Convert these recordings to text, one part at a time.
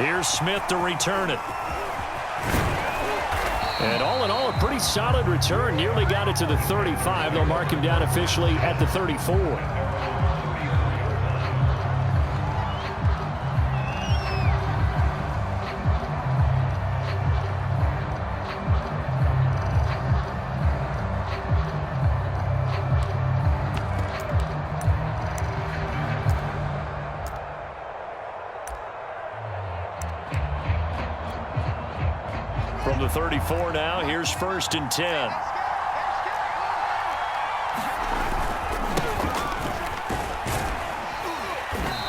Here's Smith to return it. And all in all, a pretty solid return. Nearly got it to the 35. They'll mark him down officially at the 34. From the 34 now, here's 1st and 10.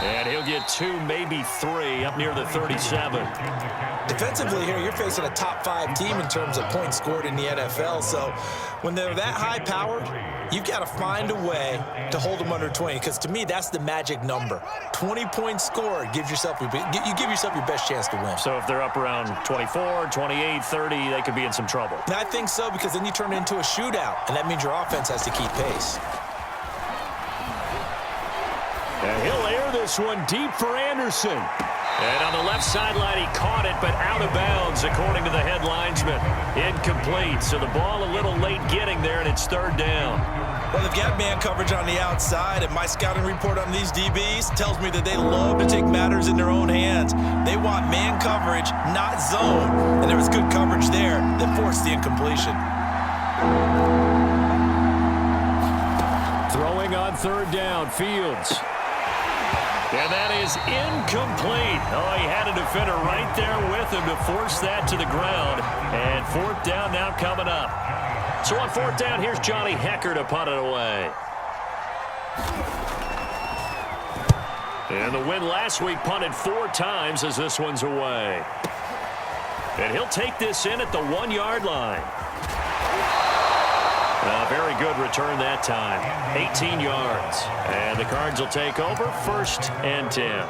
And he'll get 2, maybe 3 up near the 37. Defensively here, you're facing a top 5 team in terms of points scored in the NFL. So when they're that high powered, you've got to find a way to hold them under 20, because to me, that's the magic number. 20 points scored gives yourself you give yourself your best chance to win. So if they're up around 24, 28, 30, they could be in some trouble. And I think so, because then you turn it into a shootout, and that means your offense has to keep pace. And he'll air this one deep for Anderson. And on the left sideline, he caught it, but out of bounds, according to the head linesman. Incomplete, so the ball a little late getting there, and it's 3rd down. Well, they've got man coverage on the outside, and my scouting report on these DBs tells me that they love to take matters in their own hands. They want man coverage, not zone, and there was good coverage there that forced the incompletion. Throwing on 3rd down, Fields. And that is incomplete. Oh, he had a defender right there with him to force that to the ground. And 4th down now coming up. So on 4th down, here's Johnny Hecker to punt it away. And the win last week, punted 4 times as this one's away. And he'll take this in at the 1-yard line. Very good return that time. 18 yards. And the Cards will take over 1st and 10.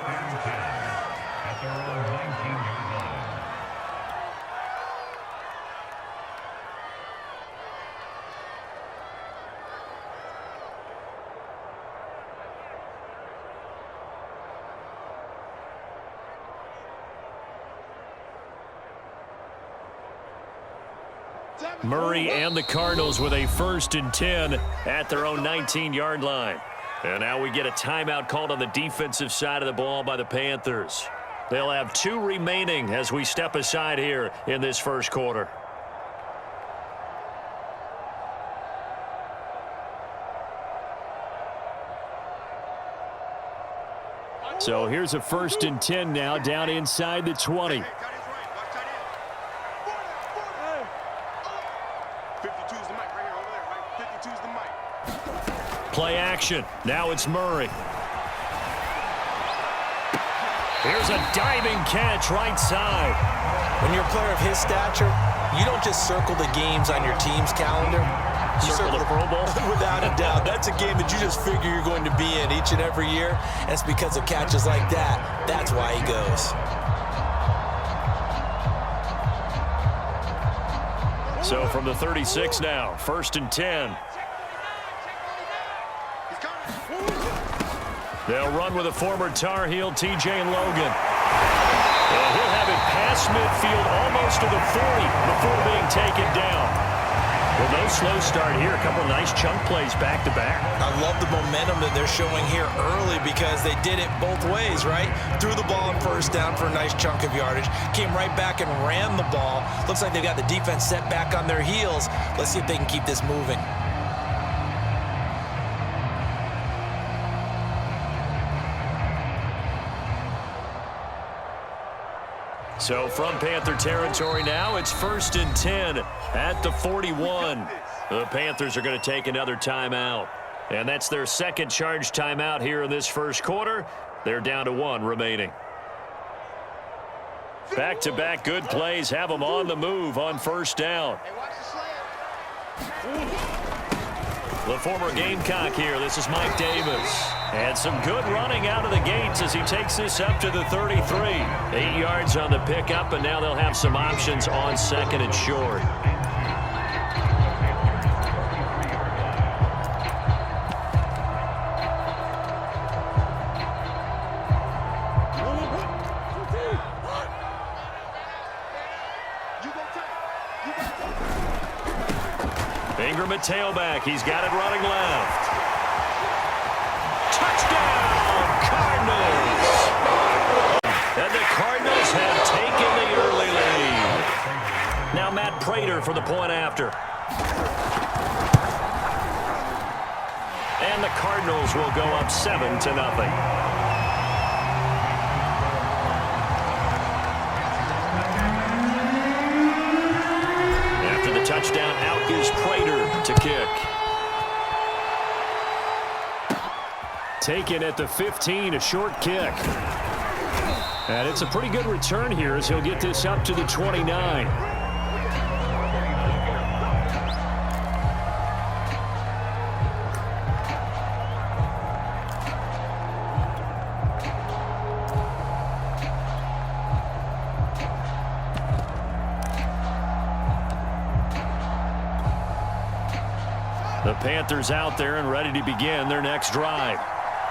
Murray and the Cardinals with a 1st and 10 at their own 19-yard line. And now we get a timeout called on the defensive side of the ball by the Panthers. They'll have 2 remaining as we step aside here in this 1st quarter. So here's a 1st and 10 now down inside the 20. Play action. Now it's Murray. Here's a diving catch right side. When you're a player of his stature, you don't just circle the games on your team's calendar. You circle the Pro Bowl? Without a doubt. That's a game that you just figure you're going to be in each and every year. And it's because of catches like that. That's why he goes. So from the 36 now, 1st and 10. They'll run with a former Tar Heel, T.J. Logan. And he'll have it past midfield almost to the 40 before being taken down. Well, no slow start here. A couple nice chunk plays back-to-back. I love the momentum that they're showing here early, because they did it both ways, right? Threw the ball on 1st down for a nice chunk of yardage. Came right back and ran the ball. Looks like they've got the defense set back on their heels. Let's see if they can keep this moving. So from Panther territory now, it's 1st and 10 at the 41. The Panthers are going to take another timeout. And that's their 2nd charge timeout here in this 1st quarter. They're down to 1 remaining. Back-to-back good plays have them on the move on 1st down. The former Gamecock here. This is Mike Davis. And some good running out of the gates as he takes this up to the 33. 8 yards on the pickup, and now they'll have some options on 2nd and short. from a tailback. He's got it running left. Touchdown, Cardinals! And the Cardinals have taken the early lead. Now Matt Prater for the point after. And the Cardinals will go up 7-0. After the touchdown, out is Prater to kick. Taken at the 15, a short kick. And it's a pretty good return here as he'll get this up to the 29. The Panthers out there and ready to begin their next drive.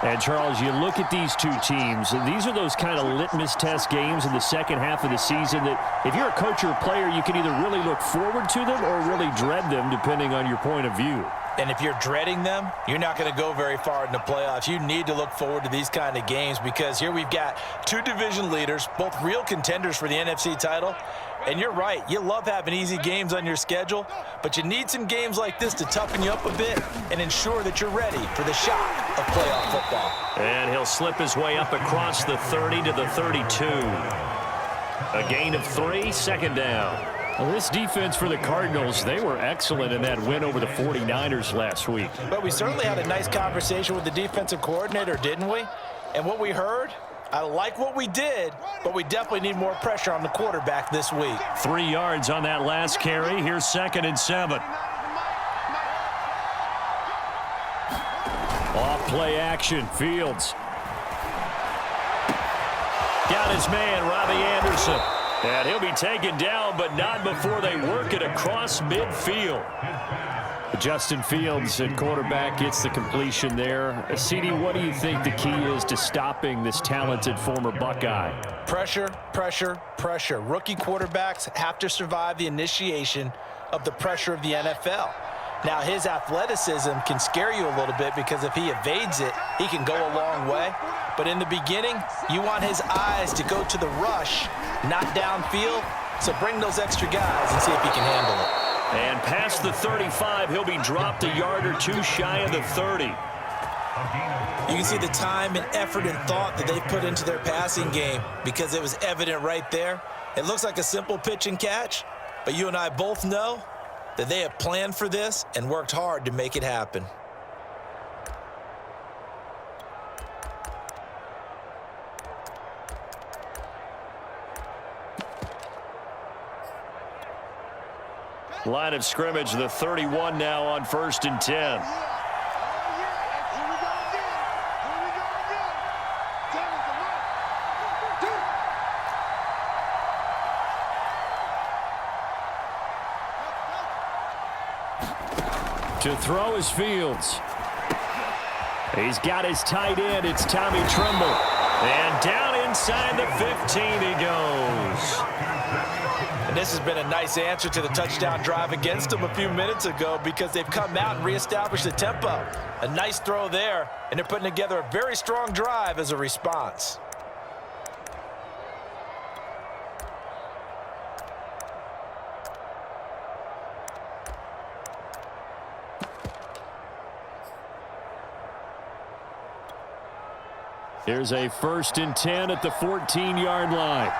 And, Charles, you look at these two teams, these are those kind of litmus test games in the second half of the season that if you're a coach or a player, you can either really look forward to them or really dread them, depending on your point of view. And if you're dreading them, you're not going to go very far in the playoffs. You need to look forward to these kind of games because here we've got two division leaders, both real contenders for the NFC title. And you're right, you love having easy games on your schedule, but you need some games like this to toughen you up a bit and ensure that you're ready for the shock of playoff football. And he'll slip his way up across the 30 to the 32. A gain of 3, second down. Well, this defense for the Cardinals, they were excellent in that win over the 49ers last week. But we certainly had a nice conversation with the defensive coordinator, didn't we? And what we heard, I like what we did, but we definitely need more pressure on the quarterback this week. 3 yards on that last carry. Here's 2nd and 7. Off play action, Fields. Got his man, Robbie Anderson. And he'll be taken down, but not before they work it across midfield. Justin Fields at quarterback gets the completion there. CD, what do you think the key is to stopping this talented former Buckeye? Pressure, pressure, pressure. Rookie quarterbacks have to survive the initiation of the pressure of the NFL. Now, his athleticism can scare you a little bit because if he evades it, he can go a long way. But in the beginning, you want his eyes to go to the rush, not downfield. So bring those extra guys and see if he can handle it. And past the 35, he'll be dropped a yard or two shy of the 30. You can see the time and effort and thought that they put into their passing game because it was evident right there. It looks like a simple pitch and catch, but you and I both know that they have planned for this and worked hard to make it happen. Line of scrimmage, the 31 now on 1st and 10. To throw is Fields. He's got his tight end. It's Tommy Tremble. And down inside the 15 he goes. And this has been a nice answer to the touchdown drive against them a few minutes ago because they've come out and reestablished the tempo. A nice throw there, and they're putting together a very strong drive as a response. Here's a 1st and 10 at the 14-yard line.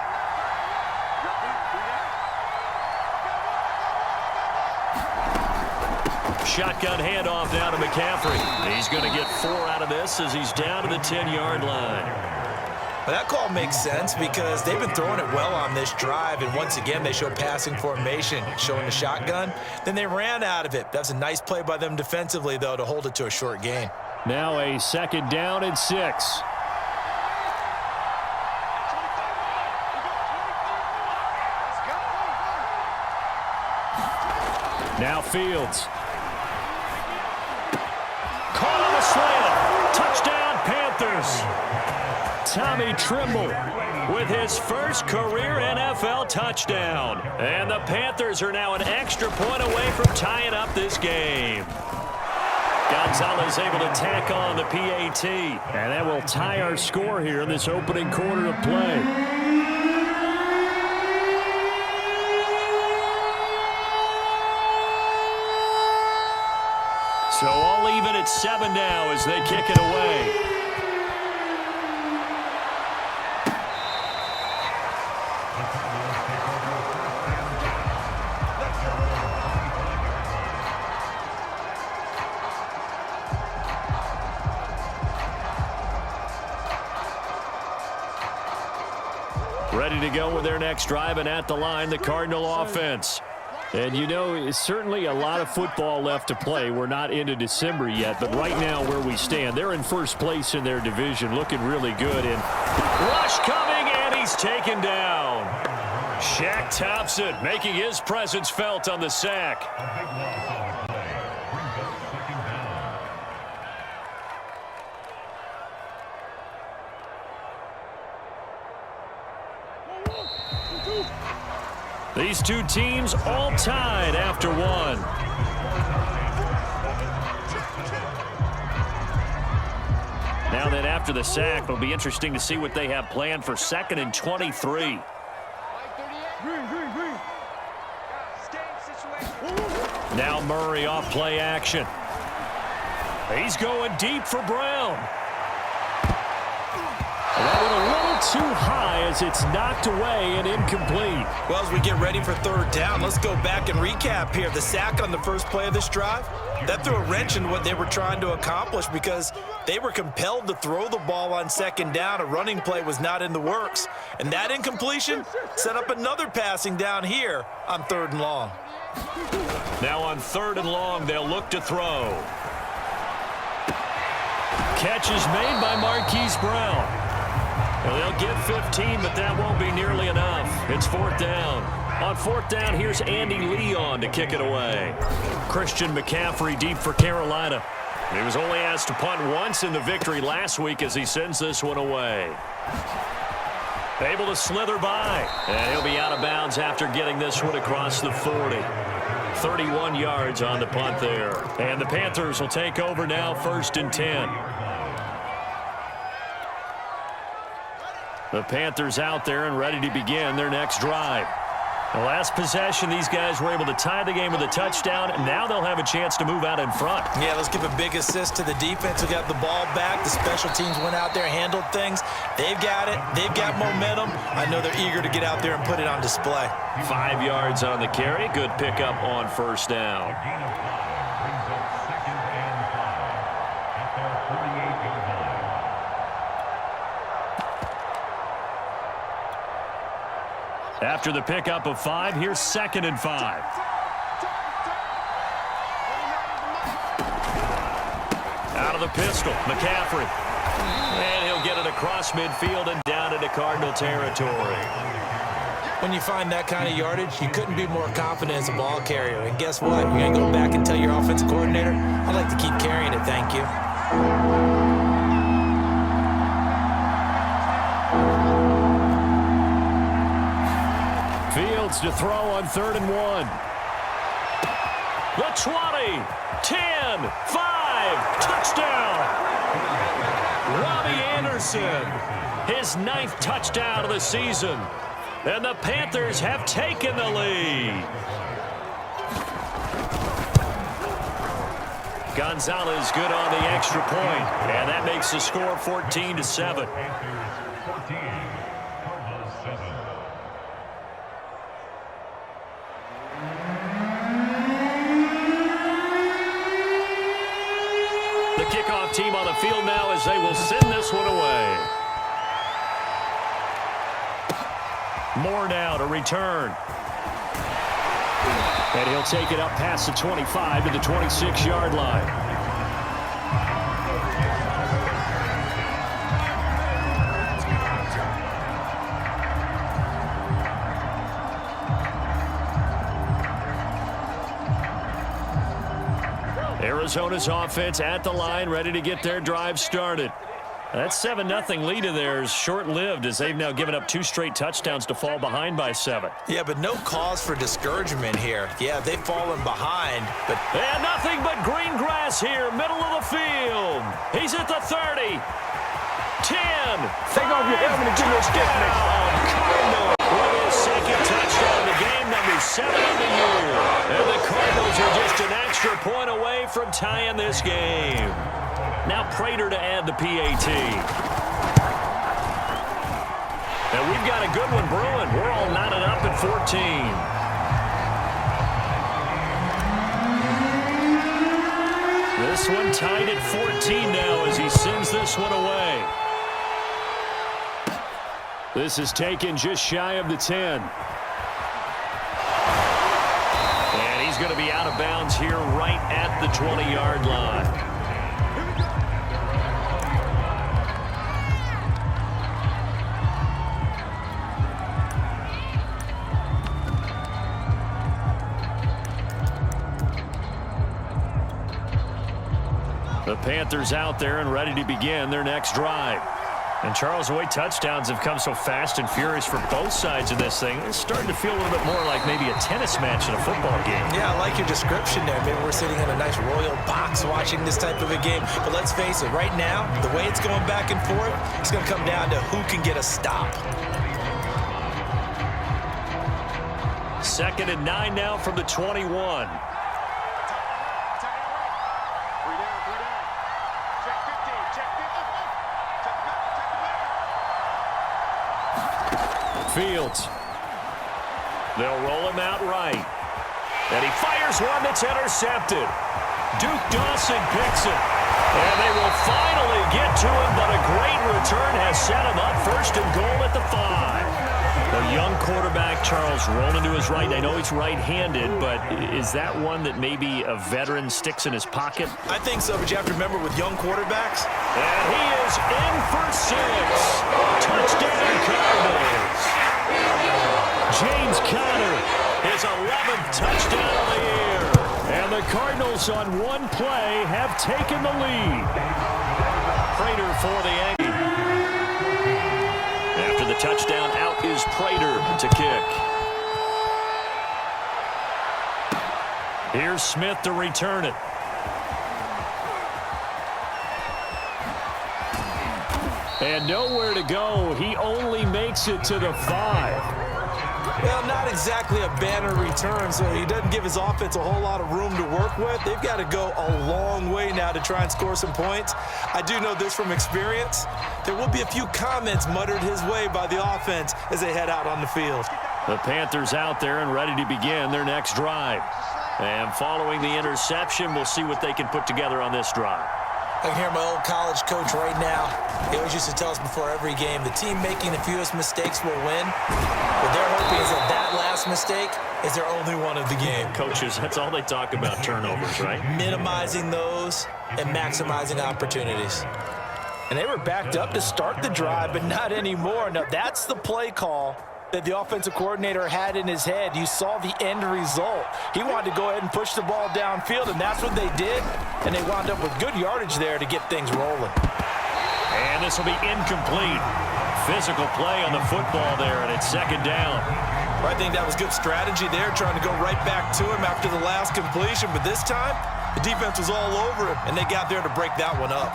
Shotgun handoff now to McCaffrey. He's going to get 4 out of this as he's down to the 10-yard line. Well, that call makes sense because they've been throwing it well on this drive, and once again they show passing formation, showing the shotgun. Then they ran out of it. That's a nice play by them defensively, though, to hold it to a short gain. Now a 2nd down and 6. Now Fields. Caught on the slant. Touchdown, Panthers. Tommy Trimble with his first career NFL touchdown. And the Panthers are now an extra point away from tying up this game. Gonzalez able to tack on the PAT. And that will tie our score here in this opening quarter of play. So all even at 7 now as they kick it away. Ready to go with their next drive, and at the line, the Cardinal offense. And, you know, it's certainly a lot of football left to play. We're not into December yet, but right now where we stand, they're in first place in their division, looking really good. And rush coming, and he's taken down. Shaq Thompson making his presence felt on the sack. These two teams all tied after one. Now then, after the sack, it'll be interesting to see what they have planned for 2nd and 23. Now Murray off play action. He's going deep for Brown. That one a little too high as it's knocked away and incomplete. Well, as we get ready for 3rd down, let's go back and recap here. The sack on the first play of this drive, that threw a wrench in what they were trying to accomplish because they were compelled to throw the ball on 2nd down. A running play was not in the works. And that incompletion set up another passing down here on 3rd and long. Now on 3rd and long, they'll look to throw. Catch is made by Marquise Brown. Well, they'll get 15, but that won't be nearly enough. It's 4th down. On 4th down, here's Andy Leon to kick it away. Christian McCaffrey deep for Carolina. He was only asked to punt once in the victory last week as he sends this one away. Able to slither by, and he'll be out of bounds after getting this one across the 40. 31 yards on the punt there. And the Panthers will take over now, 1st and 10. The Panthers out there and ready to begin their next drive. The last possession, these guys were able to tie the game with a touchdown, and now they'll have a chance to move out in front. Yeah, let's give a big assist to the defense. We got the ball back. The special teams went out there, handled things. They've got it. They've got momentum. I know they're eager to get out there and put it on display. 5 yards on the carry. Good pickup on 1st down. After the pickup of 5, here's 2nd and 5. Out of the pistol, McCaffrey. And he'll get it across midfield and down into Cardinal territory. When you find that kind of yardage, you couldn't be more confident as a ball carrier. And guess what? You're going to go back and tell your offensive coordinator, I'd like to keep carrying it, thank you. Fields to throw on 3rd and 1. The 20, 10, 5, touchdown. Robbie Anderson, his 9th touchdown of the season. And the Panthers have taken the lead. Gonzalez good on the extra point, and that makes the score 14-7. The kickoff team on the field now as they will send this one away. Moore now to return. And he'll take it up past the 25 to the 26-yard line. Arizona's offense at the line, ready to get their drive started. That 7-0 lead of theirs short-lived as they've now given up 2 straight touchdowns to fall behind by 7. Yeah, but no cause for discouragement here. Yeah, they've fallen behind, but... And nothing but green grass here, middle of the field. He's at the 30. 10. Take off your helmet and give me a stick next time. Cardinals with his second touchdown of the game, number 7 of the year. And the Cardinals are just an extra point away from tying this game. Now Prater to add the PAT. And we've got a good one brewing. We're all knotted up at 14. This one tied at 14 now as he sends this one away. This is taken just shy of the 10. And he's going to be out of bounds here right at the 20-yard line. The Panthers out there and ready to begin their next drive. And Charles, the way touchdowns have come so fast and furious for both sides of this thing, it's starting to feel a little bit more like maybe a tennis match in a football game. Yeah, I like your description there. Maybe we're sitting in a nice royal box watching this type of a game. But let's face it, right now, the way it's going back and forth, it's going to come down to who can get a stop. 2nd and 9 now from the 21. Fields. They'll roll him out right. And he fires one that's intercepted. Duke Dawson picks it. And they will finally get to him, but a great return has set him up 1st and goal at the 5. A young quarterback, Charles, rolling to his right. I know he's right-handed, but is that one that maybe a veteran sticks in his pocket? I think so, but you have to remember with young quarterbacks. And he is in for 6. Touchdown, Cardinals. James Conner, his 11th touchdown of the year. And the Cardinals on one play have taken the lead. Prater for the Yankees. After the touchdown, out is Prater to kick. Here's Smith to return it. And nowhere to go. He only makes it to the 5. Well, not exactly a banner return, so he doesn't give his offense a whole lot of room to work with. They've got to go a long way now to try and score some points. I do know this from experience. There will be a few comments muttered his way by the offense as they head out on the field. The Panthers out there and ready to begin their next drive. And following the interception, we'll see what they can put together on this drive. I can hear my old college coach right now. He always used to tell us before every game, the team making the fewest mistakes will win. What they're hoping is that last mistake is their only one of the game. Coaches, that's all they talk about, turnovers, right? Minimizing those and maximizing opportunities. And they were backed up to start the drive, but not anymore. Now, that's the play call that the offensive coordinator had in his head. You saw the end result. He wanted to go ahead and push the ball downfield, and that's what they did. And they wound up with good yardage there to get things rolling. And this will be incomplete. Physical play on the football there, and it's 2nd down. I think that was good strategy there, trying to go right back to him after the last completion. But this time, the defense was all over him, and they got there to break that one up.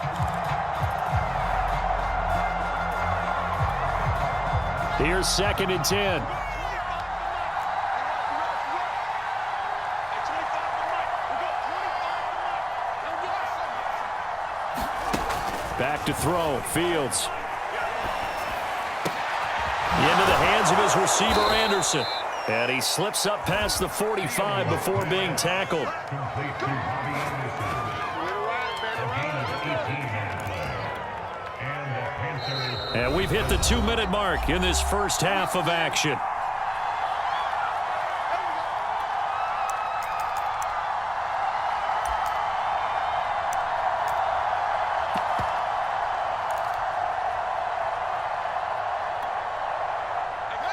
Here's 2nd and 10. Back to throw. Fields. Into the hands of his receiver, Anderson. And he slips up past the 45 before being tackled. And we've hit the 2-minute mark in this first half of action.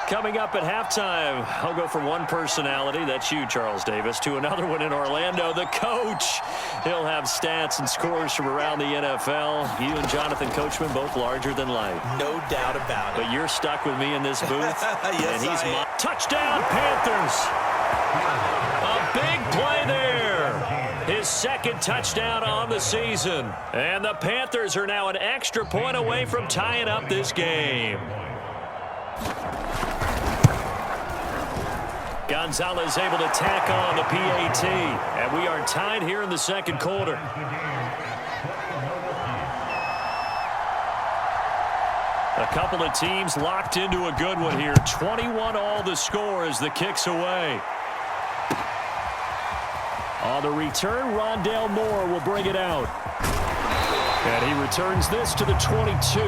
Coming up at halftime, I'll go from one personality, that's you, Charles Davis, to another one in Orlando, the coach. He'll have stats and scores from around the NFL. You and Jonathan Coachman both larger than life. No doubt about it. But you're stuck with me in this booth. Yes, and he's I am. Touchdown, Panthers. A big play there. His second touchdown on the season. And the Panthers are now an extra point away from tying up this game. Gonzalez able to tack on the PAT. And we are tied here in the second quarter. A couple of teams locked into a good one here. 21-all the score as the kick's away. On the return, Rondale Moore will bring it out. And he returns this to the 22.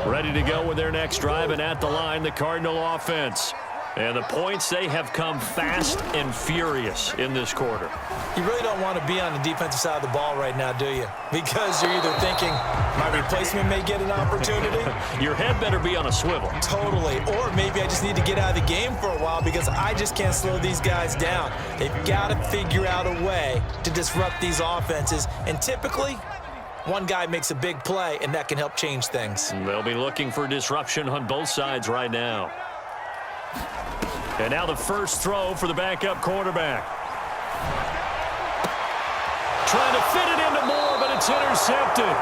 Ready to go with their next drive, and at the line, the Cardinal offense. And the points, they have come fast and furious in this quarter. You really don't want to be on the defensive side of the ball right now, do you? Because you're either thinking, my replacement may get an opportunity. Your head better be on a swivel. Totally. Or maybe I just need to get out of the game for a while because I just can't slow these guys down. They've got to figure out a way to disrupt these offenses. And typically, one guy makes a big play, and that can help change things. They'll be looking for disruption on both sides right now. And now the first throw for the backup quarterback. Trying to fit it into Moore, but it's intercepted.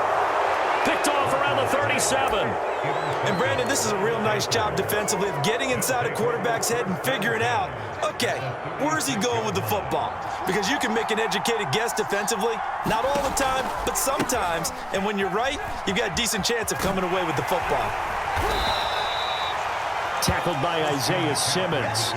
Picked off around the 37. And, Brandon, this is a real nice job defensively of getting inside a quarterback's head and figuring out, okay, where's he going with the football? Because you can make an educated guess defensively, not all the time, but sometimes. And when you're right, you've got a decent chance of coming away with the football. Tackled by Isaiah Simmons.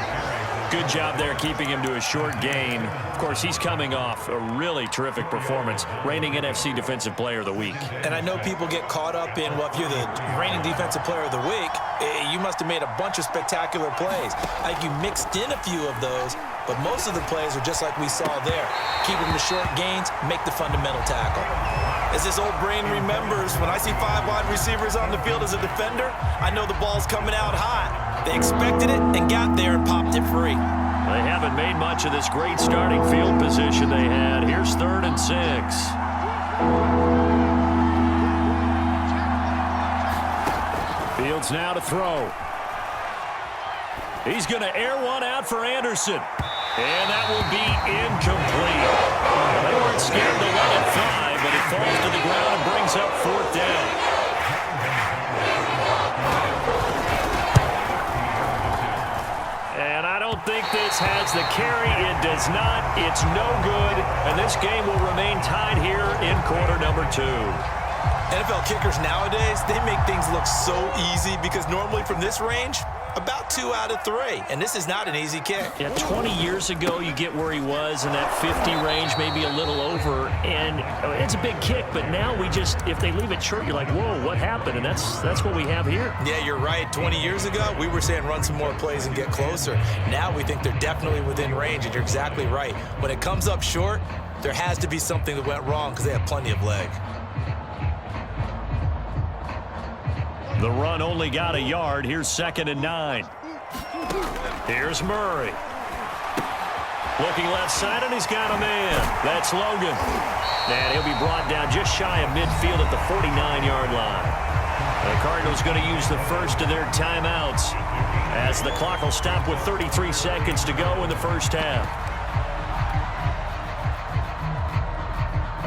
Good job there keeping him to a short gain. Of course, he's coming off a really terrific performance, reigning NFC Defensive Player of the Week. And I know people get caught up in, well, if you're the reigning Defensive Player of the Week, you must have made a bunch of spectacular plays. I think you mixed in a few of those, but most of the plays are just like we saw there. Keep them to short gains, make the fundamental tackle. As this old brain remembers, when I see 5 wide receivers on the field as a defender, I know the ball's coming out hot. They expected it and got there and popped it free. They haven't made much of this great starting field position they had. Here's 3rd and 6. Fields now to throw. He's going to air one out for Anderson. And that will be incomplete. They weren't scared to let it fly, but it falls to the ground and brings up 4th down. And I don't think this has the carry. It does not. It's no good. And this game will remain tied here in quarter number 2. NFL kickers nowadays, they make things look so easy because normally from this range, about 2 out of 3. And this is not an easy kick. Yeah, 20 years ago, you get where he was in that 50 range, maybe a little over. And it's a big kick, but now we just, if they leave it short, you're like, whoa, what happened? And that's what we have here. Yeah, you're right. 20 years ago, we were saying run some more plays and get closer. Now we think they're definitely within range, and you're exactly right. When it comes up short, there has to be something that went wrong because they have plenty of leg. The run only got a yard. Here's 2nd and 9. Here's Murray. Looking left side, and he's got a man. That's Logan. And he'll be brought down just shy of midfield at the 49-yard line. The Cardinals going to use the first of their timeouts as the clock will stop with 33 seconds to go in the first half.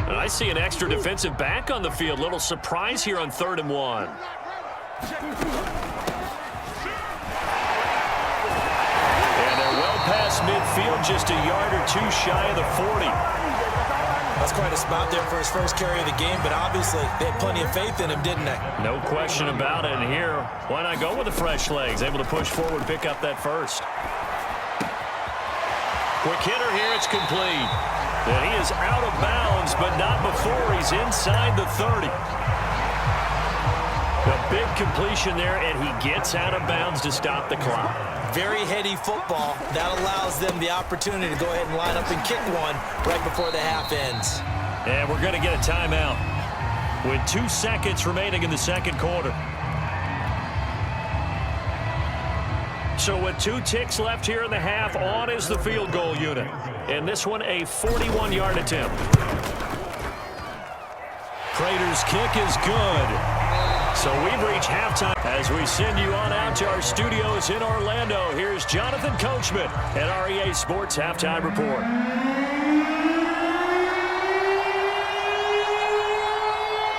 I see an extra defensive back on the field. Little surprise here on 3rd and 1. And they're well past midfield, just a yard or 2 shy of the 40. That's quite a spot there for his first carry of the game, but obviously they had plenty of faith in him, didn't they? No question about it. And here, why not go with the fresh legs? Able to push forward, pick up that first. Quick hitter here, it's complete. And he is out of bounds, but not before he's inside the 30. The Big completion there, and he gets out of bounds to stop the clock. Very heady football. That allows them the opportunity to go ahead and line up and kick one right before the half ends. And we're going to get a timeout with 2 seconds remaining in the second quarter. So with 2 ticks left here in the half, on is the field goal unit. And this one a 41-yard attempt. Prater's kick is good. So we've reached halftime. As we send you on out to our studios in Orlando, here's Jonathan Coachman at REA Sports Halftime Report.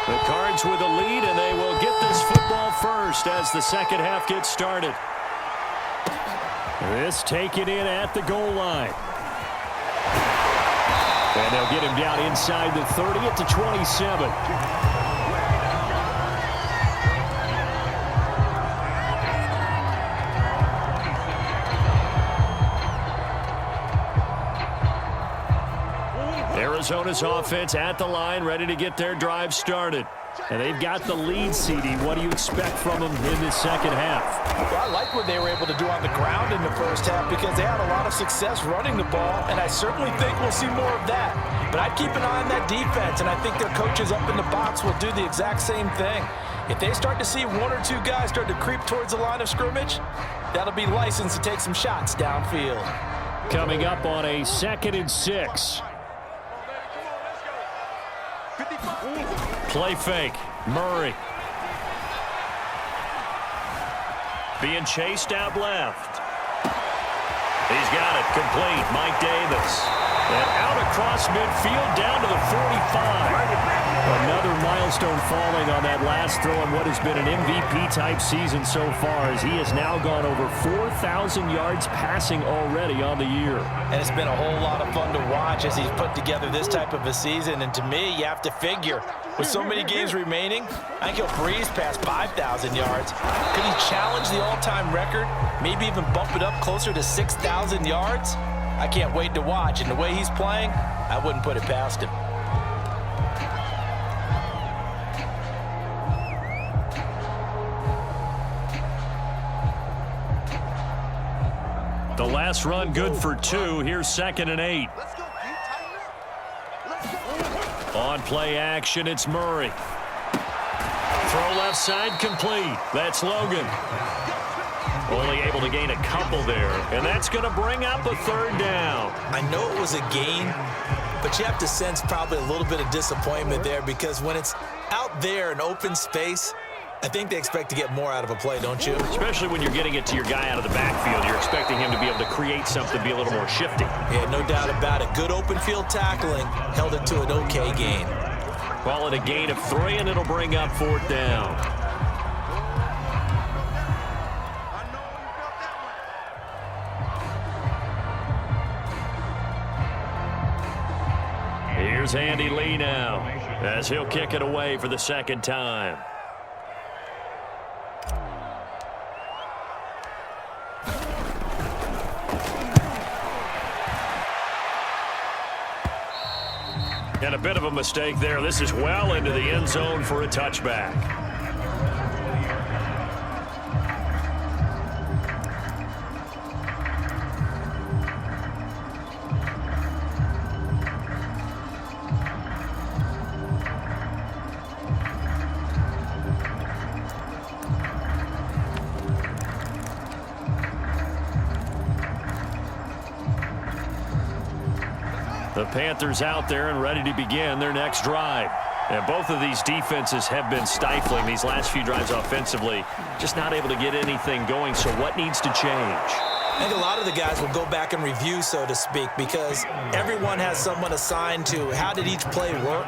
The Cards with the lead, and they will get this football first as the second half gets started. This taken in at the goal line. And they'll get him down inside the 30 at the 27. Arizona's offense at the line, ready to get their drive started. And they've got the lead, CD. What do you expect from them in this second half? Well, I like what they were able to do on the ground in the first half because they had a lot of success running the ball, and I certainly think we'll see more of that. But I'd keep an eye on that defense, and I think their coaches up in the box will do the exact same thing. If they start to see 1 or 2 guys start to creep towards the line of scrimmage, that'll be licensed to take some shots downfield. Coming up on a 2nd and 6. Play fake. Murray. Being chased out left. He's got it. Complete. Mike Davis. And out across midfield down to the 45. Another milestone falling on that last throw in what has been an MVP-type season so far, as he has now gone over 4,000 yards passing already on the year. And it's been a whole lot of fun to watch as he's put together this type of a season. And to me, you have to figure, with so many games remaining, I think he'll breeze past 5,000 yards. Could he challenge the all-time record? Maybe even bump it up closer to 6,000 yards? I can't wait to watch. And the way he's playing, I wouldn't put it past him. The last run good for 2. Here's 2nd and 8. On play action, it's Murray. Throw left side complete. That's Logan. Only able to gain a couple there, and that's going to bring up a 3rd down. I know it was a gain, but you have to sense probably a little bit of disappointment there because when it's out there in open space, I think they expect to get more out of a play, don't you? Especially when you're getting it to your guy out of the backfield. You're expecting him to be able to create something, be a little more shifty. Yeah, no doubt about it. Good open field tackling. Held it to an okay gain. Call it a gain of 3, and it'll bring up 4th down. Here's Andy Lee now, as he'll kick it away for the 2nd time. And a bit of a mistake there. This is well into the end zone for a touchback. The Panthers out there and ready to begin their next drive. And both of these defenses have been stifling these last few drives offensively. Just not able to get anything going. So what needs to change? I think a lot of the guys will go back and review, so to speak, because everyone has someone assigned to how did each play work.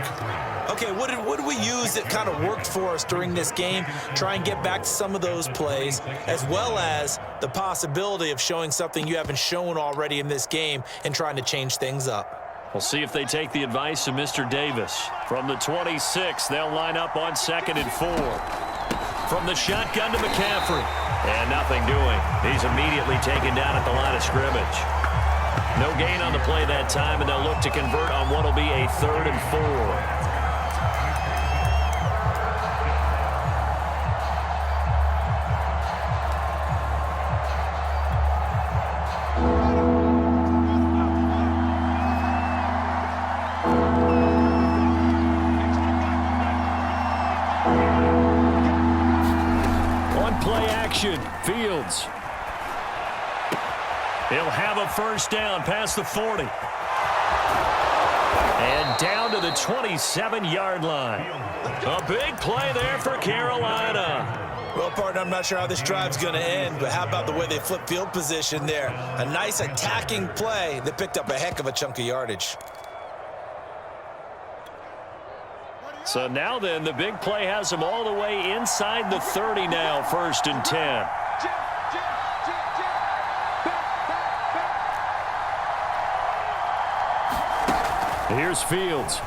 Okay, what did we use that kind of worked for us during this game? Try and get back to some of those plays, as well as the possibility of showing something you haven't shown already in this game and trying to change things up. We'll see if they take the advice of Mr. Davis. From the 26, they'll line up on 2nd and 4. From the shotgun to McCaffrey. And nothing doing. He's immediately taken down at the line of scrimmage. No gain on the play that time, and they'll look to convert on what will be a 3rd and 4. He'll have a first down past the 40. And down to the 27-yard line. A big play there for Carolina. Well, partner, I'm not sure how this drive's going to end, but how about the way they flip field position there? A nice attacking play that picked up a heck of a chunk of yardage. So now then, the big play has them all the way inside the 30 now, 1st and 10. Here's Fields.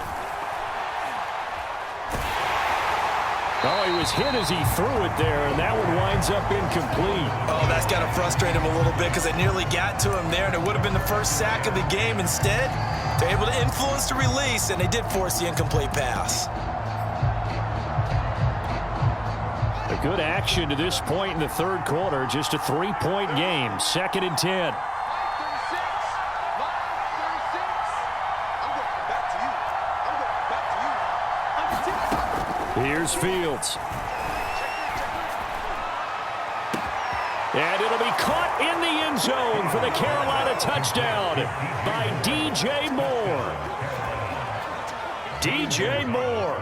Oh, he was hit as he threw it there, and that one winds up incomplete. Oh, that's got to frustrate him a little bit because they nearly got to him there, and it would have been the first sack of the game. Instead, they're able to influence the release, and they did force the incomplete pass. A good action to this point in the third quarter. Just a 3-point game. 2nd and 10. Here's Fields. And it'll be caught in the end zone for the Carolina touchdown by DJ Moore. DJ Moore,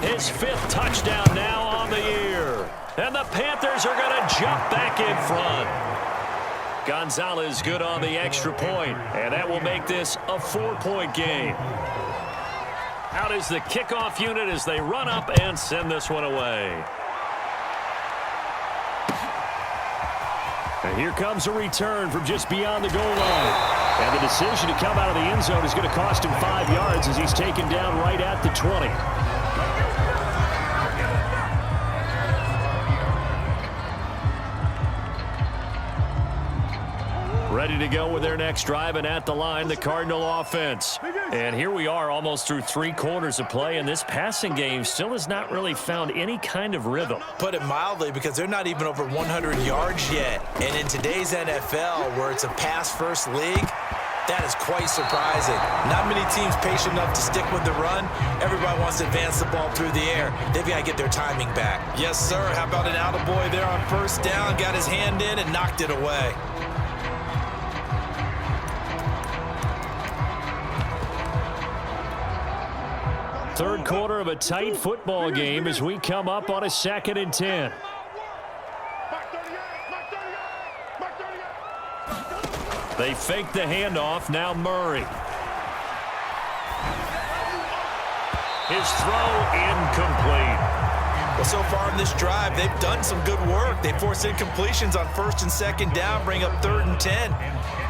his 5th touchdown now on the year. And the Panthers are going to jump back in front. Gonzalez good on the extra point, and that will make this a 4-point game. Out is the kickoff unit as they run up and send this one away. And here comes a return from just beyond the goal line. And the decision to come out of the end zone is going to cost him 5 yards as he's taken down right at the 20. Ready to go with their next drive, and at the line, the Cardinal offense. And here we are almost through 3 quarters of play, and this passing game still has not really found any kind of rhythm. Put it mildly, because they're not even over 100 yards yet. And in today's NFL, where it's a pass-first league, that is quite surprising. Not many teams patient enough to stick with the run. Everybody wants to advance the ball through the air. They've got to get their timing back. Yes, sir. How about an attaboy there on first down? Got his hand in and knocked it away. Third quarter of a tight football game as we come up on a 2nd and 10. They fake the handoff. Now Murray. His throw incomplete. Well, so far in this drive, they've done some good work. They force incompletions on 1st and 2nd down, bring up 3rd and 10.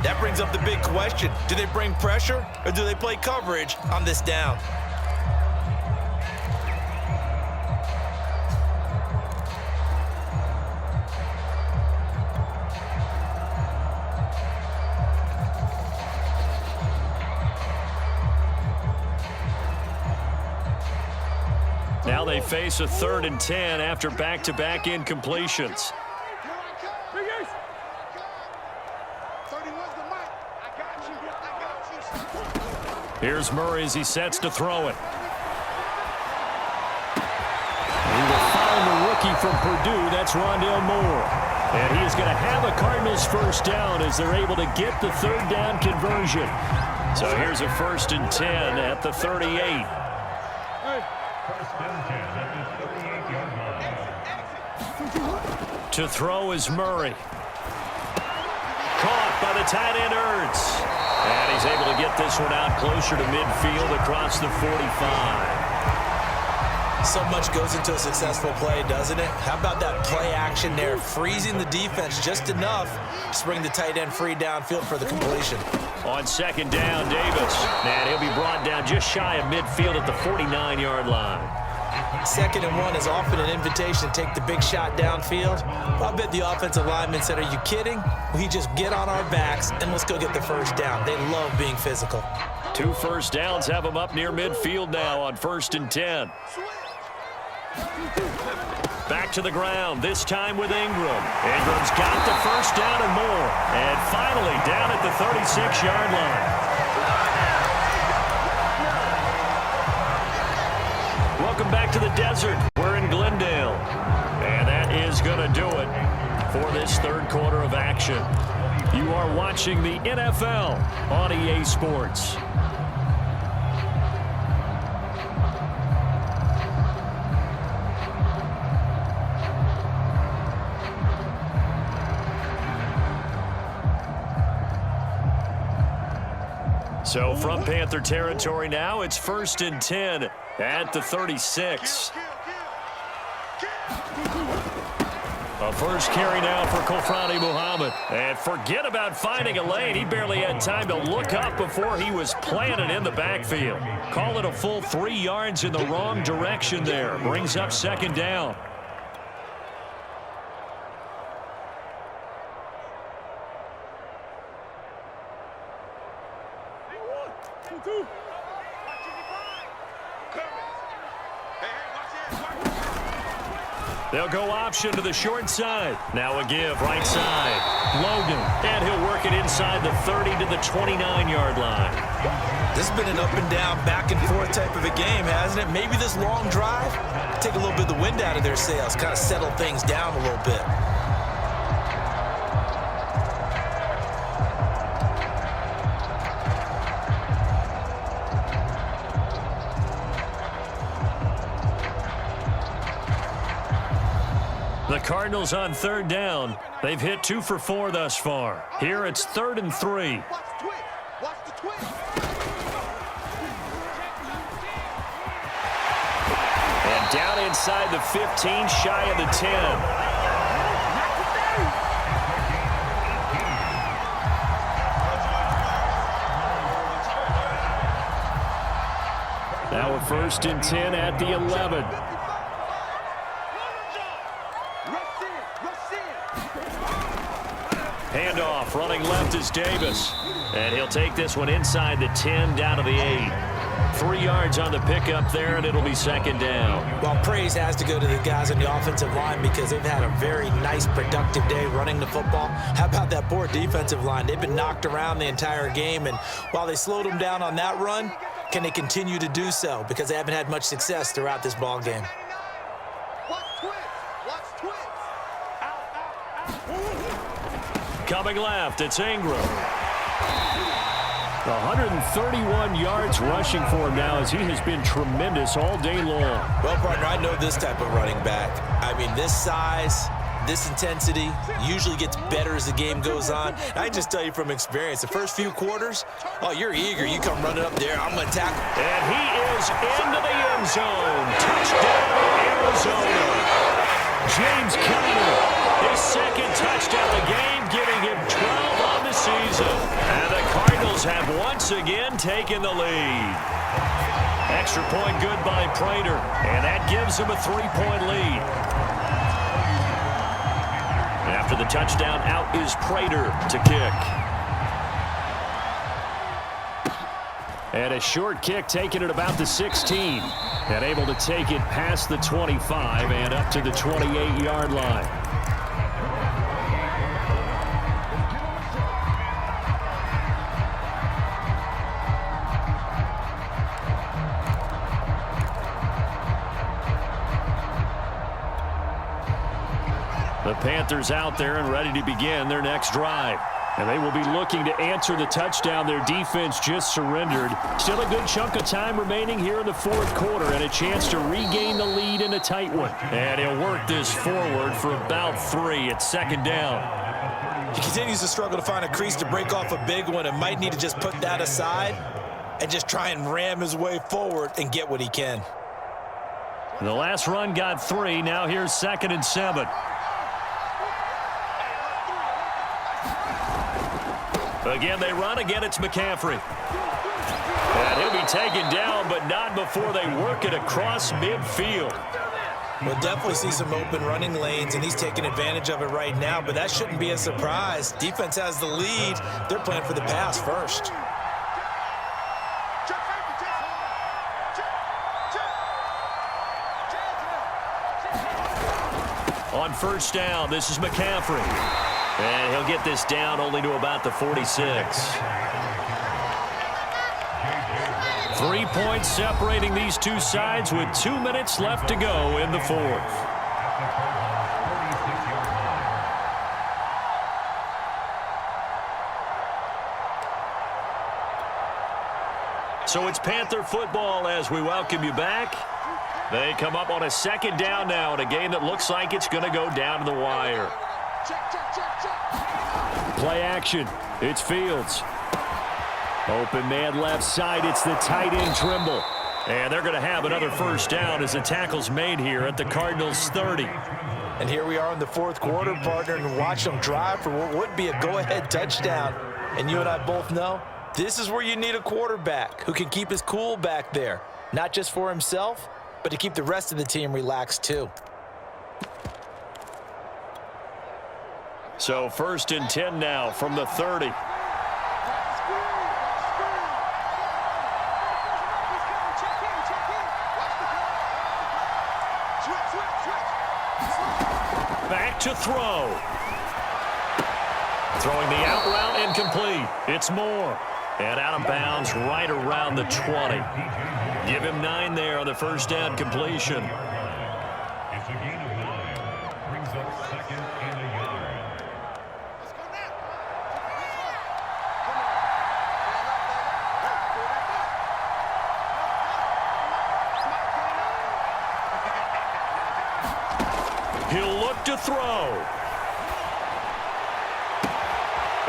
That brings up the big question. Do they bring pressure or do they play coverage on this down? Now they face a 3rd and 10 after back-to-back incompletions. Here's Murray as he sets to throw it. He will find the rookie from Purdue. That's Rondale Moore. And he is going to have a Cardinals first down as they're able to get the 3rd down conversion. So here's a 1st and 10 at the 38. To throw is Murray. Caught by the tight end Ertz. And he's able to get this one out closer to midfield across the 45. So much goes into a successful play, doesn't it? How about that play action there, freezing the defense just enough to bring the tight end free downfield for the completion. On 2nd down, Davis. And he'll be brought down just shy of midfield at the 49-yard line. 2nd and 1 is often an invitation to take the big shot downfield. I bet the offensive lineman said, are you kidding? We just get on our backs and let's go get the first down. They love being physical. 2 first downs have them up near midfield now on 1st and 10. Back to the ground, this time with Ingram. Ingram's got the first down and more. And finally down at the 36-yard line. Welcome back to the desert. We're in Glendale. And that is going to do it for this third quarter of action. You are watching the NFL on EA Sports. So from Panther territory now, it's 1st and 10 at the 36. A first carry now for Kofrani Muhammad. And forget about finding a lane. He barely had time to look up before he was planted in the backfield. Call it a full 3 yards in the wrong direction there. Brings up 2nd down. They'll go option to the short side. Now a give right side. Logan. And he'll work it inside the 30 to the 29-yard line. This has been an up and down, back and forth type of a game, hasn't it? Maybe this long drive, take a little bit of the wind out of their sails, kind of settle things down a little bit. The Cardinals on 3rd down. They've hit 2 for 4 thus far. Here it's 3rd and 3. And down inside the 15, shy of the 10. Now a 1st and 10 at the 11. Handoff, running left is Davis. And he'll take this one inside the 10, down to the 8. 3 yards on the pickup there, and it'll be 2nd down. Well, praise has to go to the guys on the offensive line because they've had a very nice, productive day running the football. How about that poor defensive line? They've been knocked around the entire game, and while they slowed them down on that run, can they continue to do so? Because they haven't had much success throughout this ball game. Coming left, it's Ingram. 131 yards rushing for him now as he has been tremendous all day long. Well, partner, I know this type of running back. I mean, this size, this intensity usually gets better as the game goes on. And I can just tell you from experience, the first few quarters, oh, you're eager. You come running up there, I'm going to tackle. And he is into the end zone. Touchdown, Arizona. James Conner, his 2nd touchdown of the game, giving him 12 on the season. And the Cardinals have once again taken the lead. Extra point good by Prater, and that gives him a 3-point lead. After the touchdown, out is Prater to kick. And a short kick taken at about the 16. And able to take it past the 25 and up to the 28-yard line. The Panthers out there and ready to begin their next drive. And they will be looking to answer the touchdown their defense just surrendered. Still a good chunk of time remaining here in the 4th quarter and a chance to regain the lead in a tight one. And he'll work this forward for about 3. It's 2nd down. He continues to struggle to find a crease to break off a big one and might need to just put that aside and just try and ram his way forward and get what he can. The last run got 3. Now here's 2nd and 7. Again, they run. Again, it's McCaffrey. And he'll be taken down, but not before they work it across midfield. We'll definitely see some open running lanes, and he's taking advantage of it right now, but that shouldn't be a surprise. Defense has the lead. They're playing for the pass first. On 1st down, this is McCaffrey. And he'll get this down only to about the 46. 3 points separating these two sides with 2 minutes left to go in the 4th. So it's Panther football as we welcome you back. They come up on a second down now in a game that looks like it's going to go down to the wire. Play action. It's Fields. Open man left side. It's the tight end Trimble. And they're going to have another first down as the tackle's made here at the Cardinals 30. And here we are in the fourth quarter, partner, and watch them drive for what would be a go-ahead touchdown. And you and I both know this is where you need a quarterback who can keep his cool back there, not just for himself, but to keep the rest of the team relaxed too. So 1st and 10 now from the 30. Back to throw. Throwing the out route incomplete. It's Moore. And out of bounds right around the 20. Give him 9 there on the first down completion. It's a gain of 9. Brings up 2nd and a yard. He'll look to throw.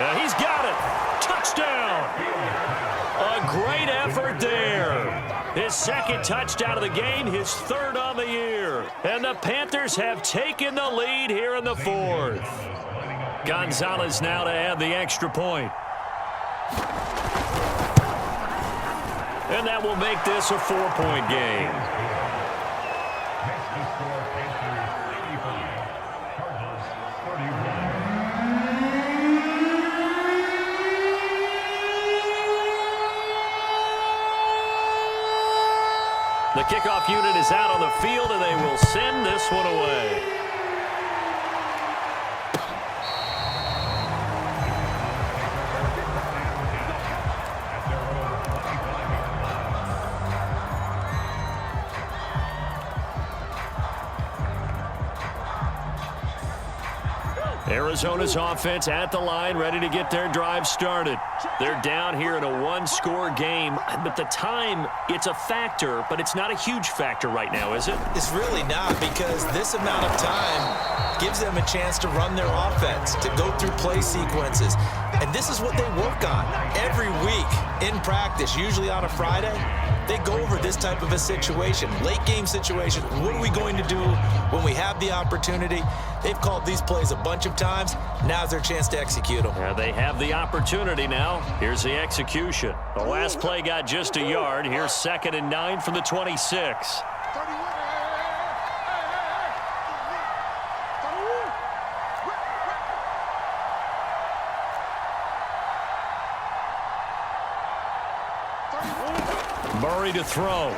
And he's got it. Touchdown. A great effort there. His 2nd touchdown of the game, his 3rd on the year. And the Panthers have taken the lead here in the 4th. Gonzalez now to add the extra point. And that will make this a 4-point game. The kickoff unit is out on the field, and they will send this one away. Arizona's offense at the line, ready to get their drive started. They're down here in a one-score game, but the time, it's a factor, but it's not a huge factor right now, is it? It's really not, because this amount of time gives them a chance to run their offense, to go through play sequences. And this is what they work on every week in practice, usually on a Friday. They go over this type of a situation, late game situation. What are we going to do when we have the opportunity? They've called these plays a bunch of times. Now's their chance to execute them. Yeah, they have the opportunity now. Here's the execution. The last play got just a yard. Here's 2nd and 9 from the 26. Murray to throw.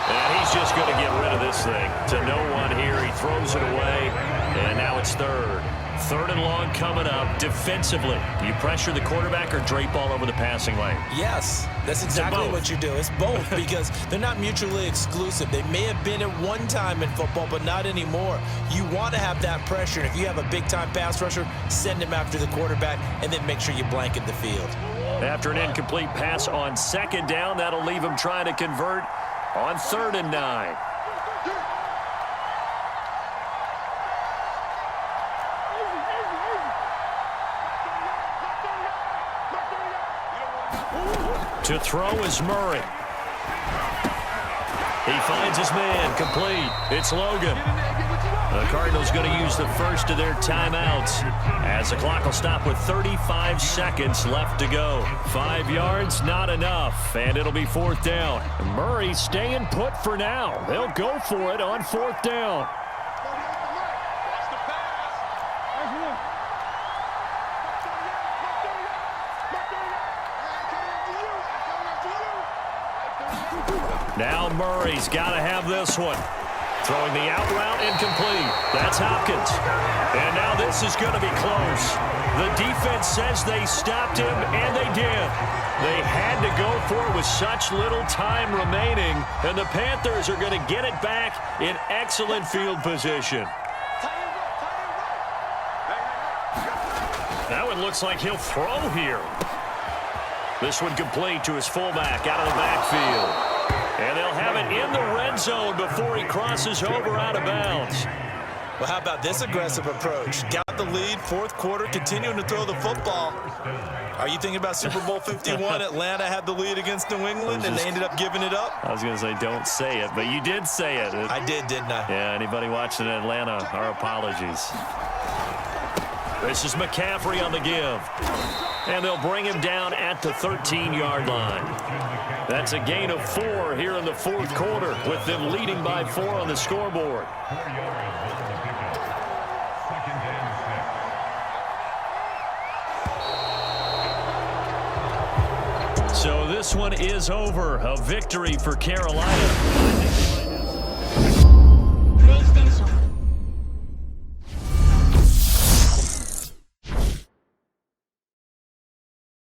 And he's just going to get rid of this thing. To no one here. He throws it away. And now it's 3rd. 3rd and long coming up. Defensively, you pressure the quarterback or drape all over the passing lane? Yes, that's exactly what you do. It's both, because they're not mutually exclusive. They may have been at one time in football, but not anymore. You want to have that pressure. And if you have a big-time pass rusher, send him after the quarterback, and then make sure you blanket the field. After an incomplete pass on 2nd down, that'll leave him trying to convert on 3rd and 9. To throw is Murray. He finds his man, complete. It's Logan. The Cardinals going to use the first of their timeouts as the clock will stop with 35 seconds left to go. 5 yards, not enough, and it'll be 4th down. Murray staying put for now. They'll go for it on 4th down. Now Murray's got to have this one. Throwing the out route incomplete. That's Hopkins. And now this is going to be close. The defense says they stopped him, and they did. They had to go for it with such little time remaining, and the Panthers are going to get it back in excellent field position. That one And looks like he'll throw here. This one complete to his fullback out of the backfield. And they'll have it in the red zone before he crosses over out of bounds. Well, how about this aggressive approach? Got the lead, fourth quarter, continuing to throw the football. Are you thinking about Super Bowl 51? Atlanta had the lead against New England, and they ended up giving it up? I was going to say don't say it, but you did say it. I did, didn't I? Yeah, anybody watching Atlanta, our apologies. This is McCaffrey on the give. And they'll bring him down at the 13-yard line. That's a gain of 4 here in the fourth quarter, with them leading by 4 on the scoreboard. 4 yards on the pickup. Second and 6. So this one is over. A victory for Carolina.